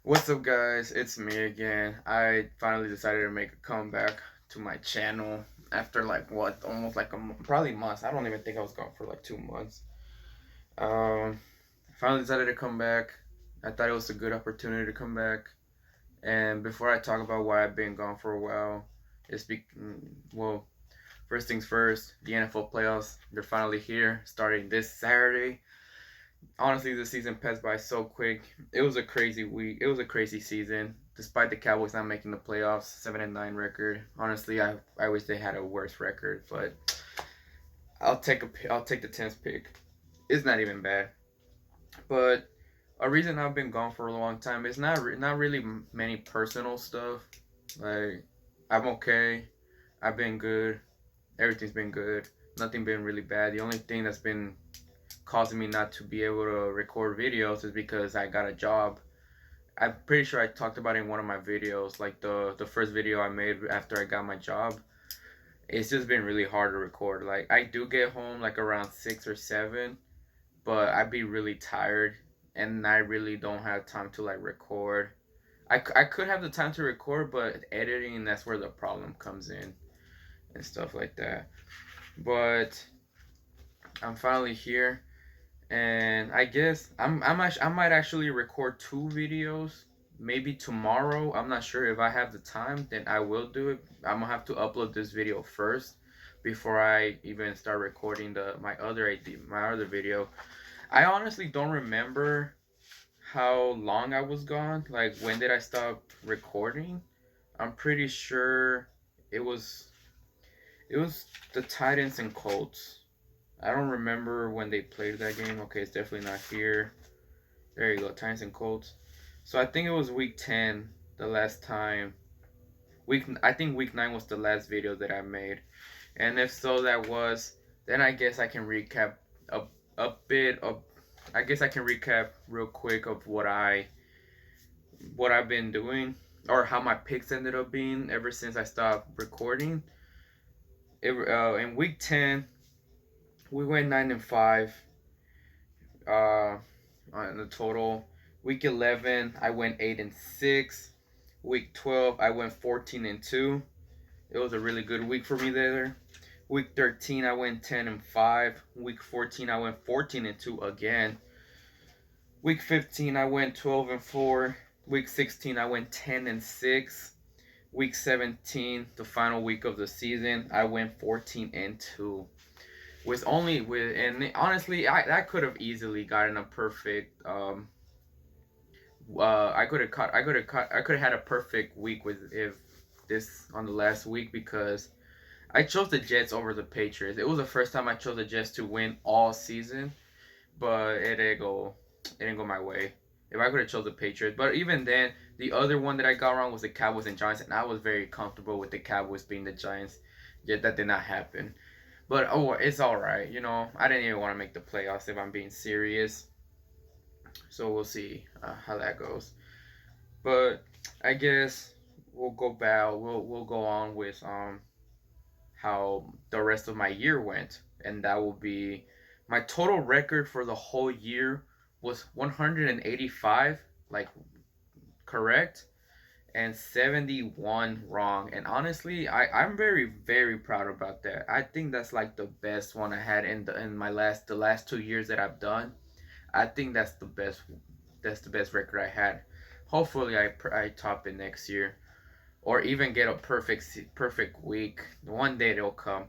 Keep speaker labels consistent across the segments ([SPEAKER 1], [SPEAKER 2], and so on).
[SPEAKER 1] What's up, guys? It's me again. I finally decided to make a comeback to my channel after like what, almost like probably months. I don't even think I was gone for like 2 months. I finally decided to come back. I thought it was a good opportunity to come back. And before I talk about why I've been gone for a while, well, first things first. The NFL playoffs, they're finally here, starting this Saturday. Honestly, the season passed by so quick. It was a crazy week. It was a crazy season. Despite the Cowboys not making the playoffs, 7-9 record. Honestly, I wish they had a worse record, but I'll take the 10th pick. It's not even bad. But a reason I've been gone for a long time is not really many personal stuff. Like I'm okay. I've been good. Everything's been good. Nothing been really bad. The only thing that's been causing me not to be able to record videos is because I got a job. I'm pretty sure I talked about it in one of my videos, like the first video I made after I got my job. It's just been really hard to record. Like I do get home like around 6 or 7, but I'd be really tired, and I really don't have time to like record. I could have the time to record, but editing, that's where the problem comes in and stuff like that. But I'm finally here, and I guess I might actually record 2 videos maybe tomorrow. I'm not sure if I have the time. Then I will do it. I'm gonna have to upload this video first before I even start recording my other video. I honestly don't remember how long I was gone. Like when did I stop recording? I'm pretty sure it was it was the Titans and Colts. I don't remember when they played that game. Okay, it's definitely not here. There you go, Titans and Colts. So I think it was week 10 the last time. I think week 9 was the last video that I made. And if so that was, then I guess I can recap a a bit of I guess I can recap real quick of what I've been doing or how my picks ended up being ever since I stopped recording. In week 10, we went 9-5. On the total. Week 11, I went 8-6. Week 12, I went 14-2. It was a really good week for me there. Week 13, I went 10-5. Week 14, I went 14-2 again. Week 15, I went 12-4. Week 16, I went 10-6. Week 17, the final week of the season, I went 14-2. And honestly, I could have easily gotten a perfect I could have had a perfect week with if this on the last week, because I chose the Jets over the Patriots. It was the first time I chose the Jets to win all season, but it didn't go my way. If I could have chose the Patriots, but even then, the other one that I got wrong was the Cowboys and Giants, and I was very comfortable with the Cowboys being the Giants. Yet that did not happen. But it's all right. I didn't even want to make the playoffs if I'm being serious. So we'll see how that goes. But I guess we'll go back. We'll go on with how the rest of my year went, and that will be my total record for the whole year was 185, like correct, and 71 wrong. And honestly, I'm very very proud about that. I think that's like the best one I had in the last 2 years that I've done. I think that's the best record I had. Hopefully I top it next year, or even get a perfect week. One day it'll come.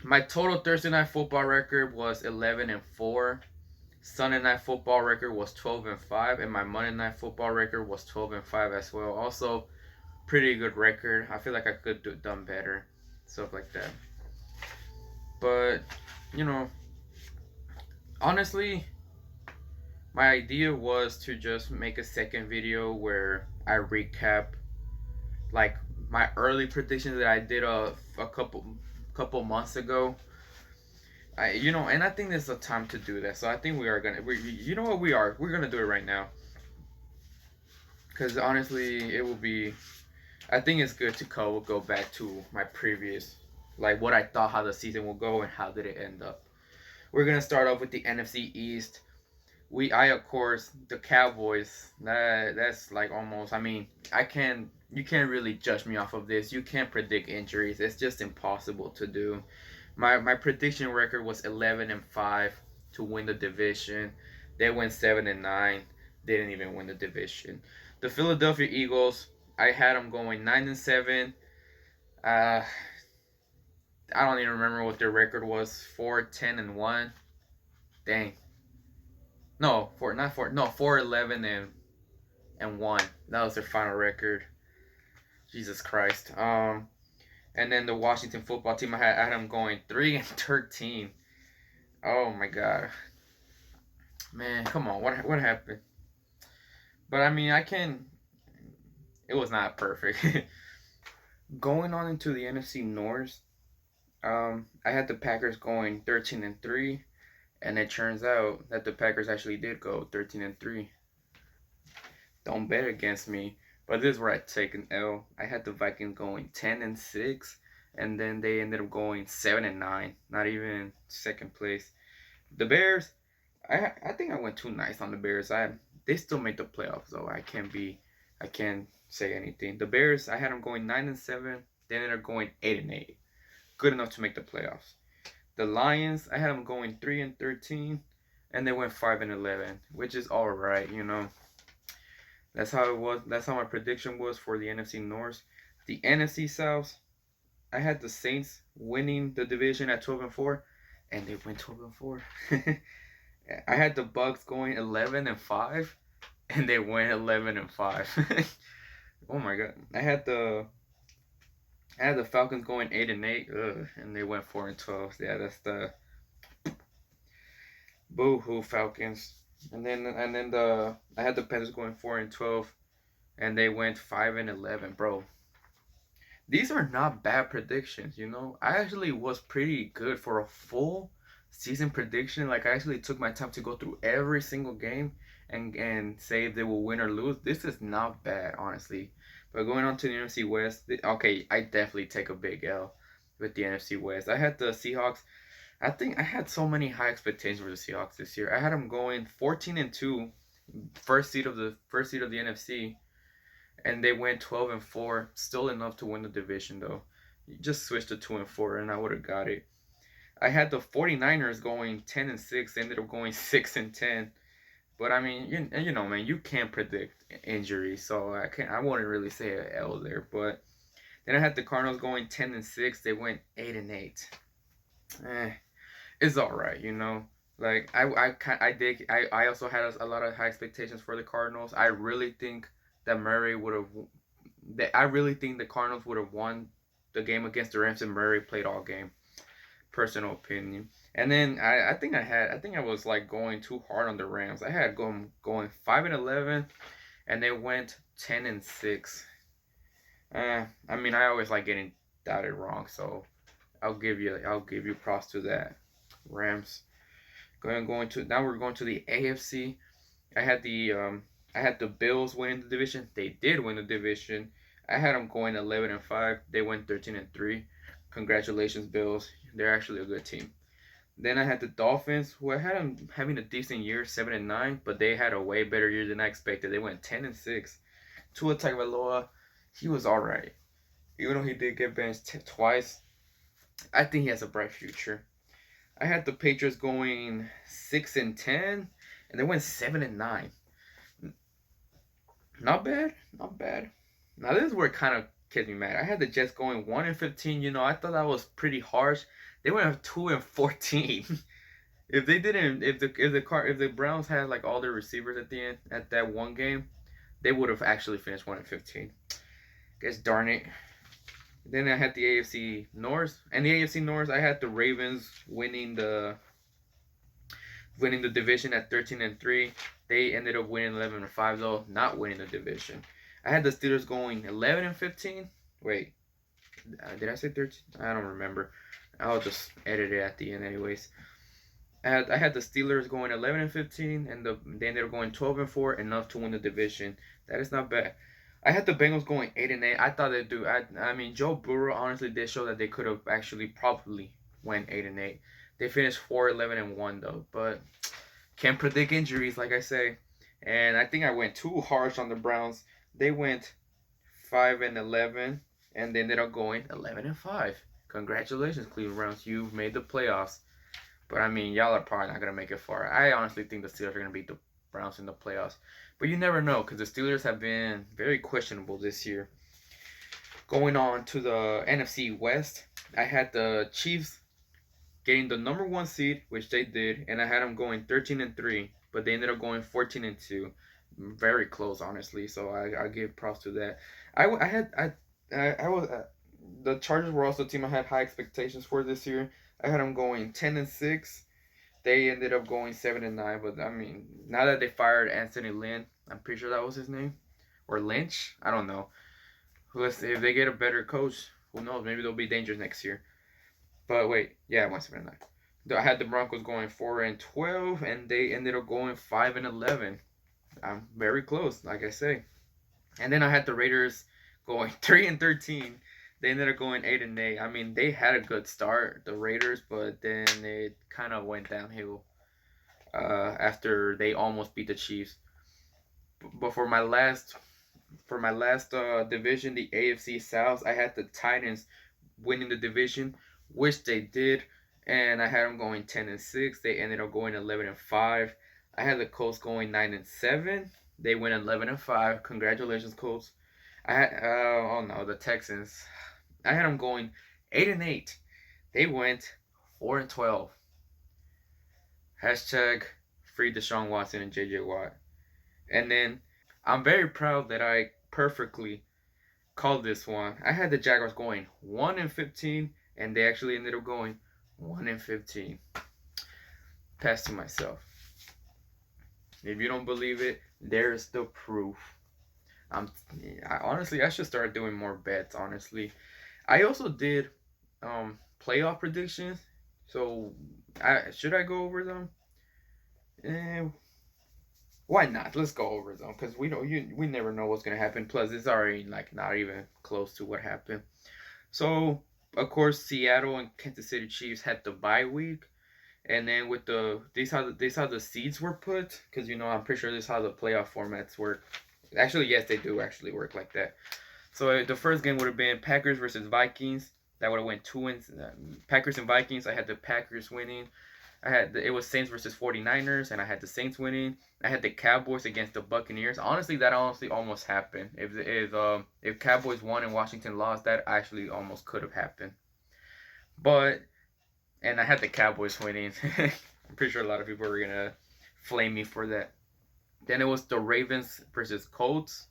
[SPEAKER 1] My total Thursday night football record was 11-4. Sunday night football record was 12-5, and my Monday night football record was 12-5 as well. Also, pretty good record. I feel like I could do done better, stuff like that. But you know, honestly, my idea was to just make a second video where I recap like my early predictions that I did a couple months ago. And I think there's a time to do that. So I think you know what, we're gonna do it right now. Because honestly, it will be. I think it's good to go back to my previous, like what I thought how the season will go and how did it end up. We're gonna start off with the NFC East. I of course the Cowboys. That's like almost. I mean, I can you can't really judge me off of this. You can't predict injuries. It's just impossible to do. My prediction record was 11-5 to win the division. They went 7-9. They didn't even win the division. The Philadelphia Eagles. I had them going 9-7. Uh, I don't even remember what their record was. 4-10-1. Dang. No, 4-11 and 1. That was their final record. Jesus Christ. And then the Washington football team, I had them going 3-13. Oh my God, man, come on, what happened? But I mean, I can. It was not perfect. Going on into the NFC North, I had the Packers going 13-3, and it turns out that the Packers actually did go 13-3. Don't bet against me. But this is where I take an L. I had the Vikings going 10-6, and then they ended up going 7-9. Not even second place. The Bears, I think I went too nice on the Bears. They still made the playoffs though. I can't say anything. The Bears, I had them going 9-7. They ended up going 8-8. Good enough to make the playoffs. The Lions, I had them going 3-13, and they went 5-11, which is all right, you know. That's how it was. That's how my prediction was for the NFC North. The NFC South, I had the Saints winning the division at 12-4, and they went 12-4. I had the Bucks going 11-5, and they went 11-5. Oh my God! I had the Falcons going 8-8, and they went 4-12. Yeah, that's the boo-hoo Falcons. And then I had the Panthers going 4-12, and they went 5-11, bro. These are not bad predictions, you know. I actually was pretty good for a full season prediction. Like I actually took my time to go through every single game and say if they will win or lose. This is not bad, honestly. But going on to the NFC West, okay, I definitely take a big L with the NFC West. I had the Seahawks. I think I had so many high expectations for the Seahawks this year. I had them going 14-2, first seed of the NFC, and they went 12-4. Still enough to win the division though. You just switched to 2-4, and I would have got it. I had the 49ers going 10-6. They ended up going 6-10. But I mean, you know, man, you can't predict injuries, so I wouldn't really say an L there. But then I had the Cardinals going 10-6. They went 8-8. It's all right, you know. Like I also had a lot of high expectations for the Cardinals. I really think that Murray would have. I really think the Cardinals would have won the game against the Rams if Murray played all game. Personal opinion. And then I think I was like going too hard on the Rams. I had going 5-11, and they went 10-6. I mean, I always like getting doubted wrong, so I'll give you props to that. Rams. Going to now we're going to the AFC. I had the Bills winning the division. They did win the division. I had them going 11-5. They went 13-3. Congratulations, Bills. They're actually a good team. Then I had the Dolphins, who I had them having a decent year, 7-9, but they had a way better year than I expected. They went 10-6. Tua Tagovailoa, he was all right, even though he did get benched twice. I think he has a bright future. I had the Patriots going 6-10, and they went 7-9. Not bad, not bad. Now this is where it kind of gets me mad. I had the Jets going 1-15. You know, I thought that was pretty harsh. They went 2-14. If they didn't, if the Browns had like all their receivers at the end at that one game, they would have actually finished 1-15. Guess darn it. Then I had the AFC North, and the AFC North I had the Ravens winning the division at 13-3. They ended up winning 11-5 though, not winning the division. I had the Steelers going 11-15. Wait, did I say 13? I don't remember. I'll just edit it at the end, anyways. I had the Steelers going 11-15, and they ended up going 12-4, enough to win the division. That is not bad. I had the Bengals going 8-8. I thought they'd do. I mean, Joe Burrow honestly did show that they could have actually probably went 8-8. They finished 4-11-1 though, but Can't predict injuries, like I say. And I think I went too harsh on the Browns. They went 5-11, and they ended up going 11-5. Congratulations, Cleveland Browns. You've made the playoffs. But I mean, y'all are probably not gonna make it far. I honestly think the Steelers are gonna beat the Browns in the playoffs. But you never know, because the Steelers have been very questionable this year. Going on to the NFC West, I had the Chiefs getting the number one seed, which they did, and I had them going 13-3, but they ended up going 14-2. Very close, honestly. So I give props to that. I was the Chargers were also a team I had high expectations for this year. I had them going 10-6. They ended up going 7-9. But I mean, now that they fired Anthony Lynn, I'm pretty sure that was his name, or Lynch. I don't know. Let's see if they get a better coach. Who knows? Maybe they'll be dangerous next year. But wait, yeah, I went 7-9. I had the Broncos going 4-12, and they ended up going 5-11. I'm very close, like I say. And then I had the Raiders going 3-13. They ended up going 8-8. I mean, they had a good start, the Raiders, but then it kind of went downhill after they almost beat the Chiefs. But for my last division, the AFC South, I had the Titans winning the division, which they did, and I had them going 10-6. They ended up going 11-5. I had the Colts going 9-7. They went 11-5. Congratulations, Colts. I had oh no, the Texans. I had them going 8-8. They went 4-12. Hashtag free Deshaun Watson and JJ Watt. And then I'm very proud that I perfectly called this one. I had the Jaguars going 1-15, and they actually ended up going 1-15. Pass to myself. If you don't believe it, there's the proof. Honestly, I should start doing more bets. Honestly, I also did playoff predictions. So, should I go over them? Eh, why not? Let's go over them because we never know what's gonna happen. Plus, it's already like not even close to what happened. So, of course, Seattle and Kansas City Chiefs had the bye week, and then with this how the seeds were put, because I'm pretty sure this is how the playoff formats work. Actually, yes, they do actually work like that. So the first game would have been Packers versus Vikings. That would have went 2-. Packers and Vikings. I had the Packers winning. It was Saints versus 49ers, and I had the Saints winning. I had the Cowboys against the Buccaneers. Honestly, that almost happened. If Cowboys won and Washington lost, that actually almost could have happened. And I had the Cowboys winning. I'm pretty sure a lot of people are gonna flame me for that. Then it was the Ravens versus Colts.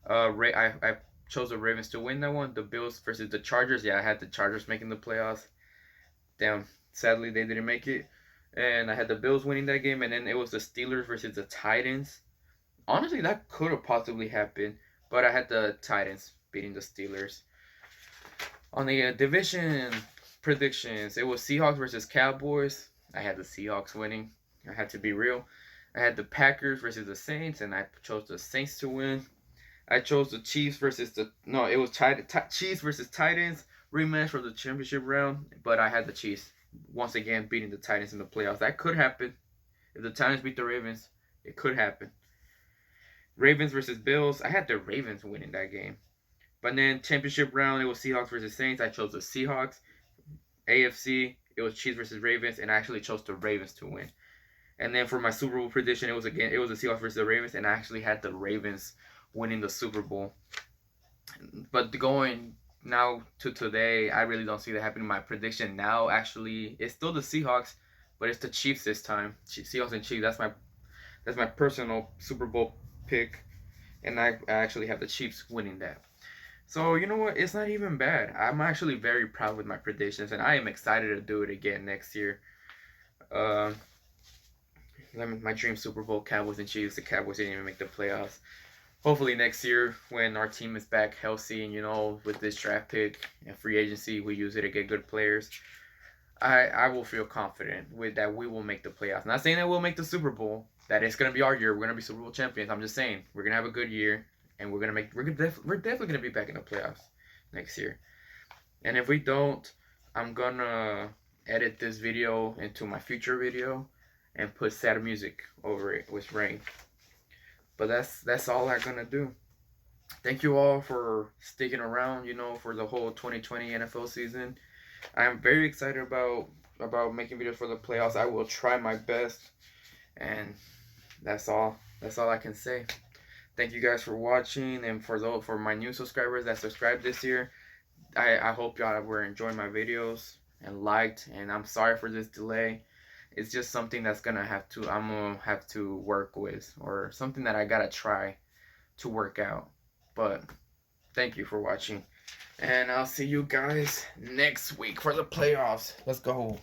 [SPEAKER 1] I chose the Ravens to win that one. The Bills versus the Chargers. Yeah, I had the Chargers making the playoffs. Damn, sadly they didn't make it. And I had the Bills winning that game. And then it was the Steelers versus the Titans. Honestly, that could have possibly happened. But I had the Titans beating the Steelers. On the division predictions, it was Seahawks versus Cowboys. I had the Seahawks winning. I had to be real. I had the Packers versus the Saints, and I chose the Saints to win. I chose the Chiefs versus Chiefs versus Titans rematch for the championship round, but I had the Chiefs once again beating the Titans in the playoffs. That could happen. If the Titans beat the Ravens, it could happen. Ravens versus Bills, I had the Ravens winning that game. But then championship round, it was Seahawks versus Saints. I chose the Seahawks. AFC, it was Chiefs versus Ravens, and I actually chose the Ravens to win. And then for my Super Bowl prediction, it was the Seahawks versus the Ravens, and I actually had the Ravens winning the Super Bowl. But going now to today, I really don't see that happening. My prediction now actually is still the Seahawks, but it's the Chiefs this time. Seahawks and Chiefs. That's my personal Super Bowl pick, and I actually have the Chiefs winning that. So you know what? It's not even bad. I'm actually very proud with my predictions, and I am excited to do it again next year. My dream Super Bowl, Cowboys and Chiefs. The Cowboys didn't even make the playoffs. Hopefully next year, when our team is back healthy, and with this draft pick and free agency, we use it to get good players. I will feel confident with that we will make the playoffs. Not saying that we'll make the Super Bowl. That it's gonna be our year. We're gonna be Super Bowl champions. I'm just saying we're gonna have a good year, and we're definitely gonna be back in the playoffs next year. And if we don't, I'm gonna edit this video into my future video, and put sad music over it with rain. But that's all I'm gonna do. Thank you all for sticking around, for the whole 2020 NFL season. I am very excited about making videos for the playoffs. I will try my best, and that's all. That's all I can say. Thank you guys for watching, and for my new subscribers that subscribed this year. I hope y'all were enjoying my videos and liked. And I'm sorry for this delay. It's just something I'm gonna have to work with, or something that I gotta try to work out. But thank you for watching, and I'll see you guys next week for the playoffs. Let's go.